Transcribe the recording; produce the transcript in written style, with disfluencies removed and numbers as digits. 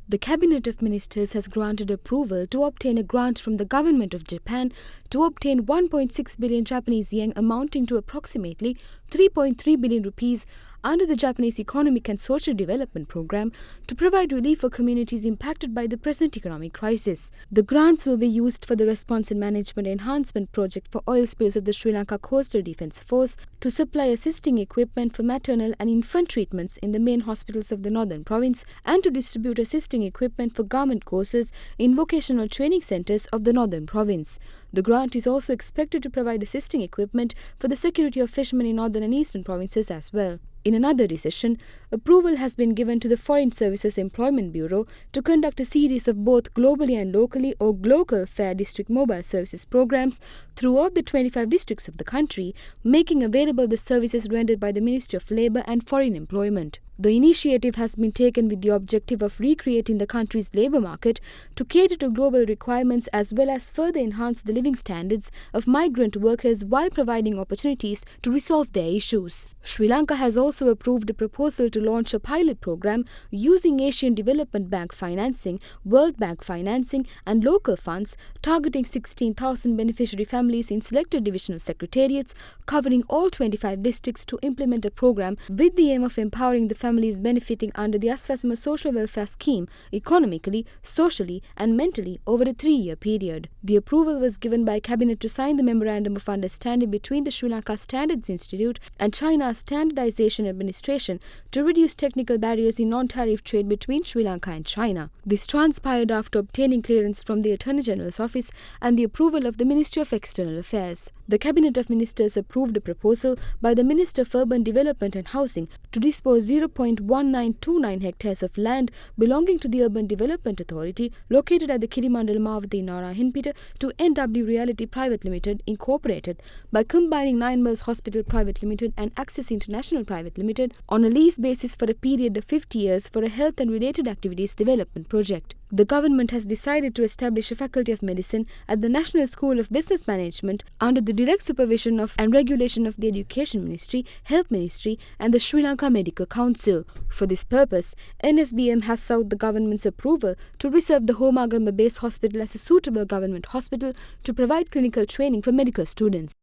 The Cabinet of Ministers has granted approval to obtain a grant from the Government of Japan to obtain 1.6 billion Japanese yen amounting to approximately 3.3 billion rupees under the Japanese Economic and Social Development Program to provide relief for communities impacted by the present economic crisis. The grants will be used for the Response and Management Enhancement Project for oil spills of the Sri Lanka Coastal Defence Force, to supply assisting equipment for maternal and infant treatments in the main hospitals of the Northern Province, and to distribute assisting equipment for garment courses in vocational training centres of the Northern Province. The grant is also expected to provide assisting equipment for the security of fishermen in Northern and Eastern provinces as well. In another decision, approval has been given to the Foreign Services Employment Bureau to conduct a series of both globally and locally or local fair district mobile services programs throughout the 25 districts of the country, making available the services rendered by the Ministry of Labour and Foreign Employment. The initiative has been taken with the objective of recreating the country's labour market to cater to global requirements as well as further enhance the living standards of migrant workers while providing opportunities to resolve their issues. Sri Lanka has also approved a proposal to launch a pilot program using Asian Development Bank financing, World Bank financing and local funds, targeting 16,000 beneficiary families in selected divisional secretariats covering all 25 districts to implement a program with the aim of empowering the families benefiting under the Aswasama Social Welfare Scheme economically, socially and mentally over a 3-year period. The approval was given by Cabinet to sign the Memorandum of Understanding between the Sri Lanka Standards Institute and China's Standardization Administration to reduce technical barriers in non-tariff trade between Sri Lanka and China. This transpired after obtaining clearance from the Attorney General's office and the approval of the Ministry of External Affairs. The Cabinet of Ministers approved a proposal by the Minister for Urban Development and Housing to dispose 0.1929 hectares of land belonging to the Urban Development Authority located at the Kirimandala Mawatha in Narayanpita to NW Realty Private Limited Incorporated by combining 9 Mills Hospital Private Limited and Access International Private Limited on a lease basis for a period of 50 years for a health and related activities development project. The government has decided to establish a Faculty of Medicine at the National School of Business Management under the direct supervision of and regulation of the Education Ministry, Health Ministry and the Sri Lanka Medical Council. For this purpose, NSBM has sought the government's approval to reserve the Homagamba Base Hospital as a suitable government hospital to provide clinical training for medical students.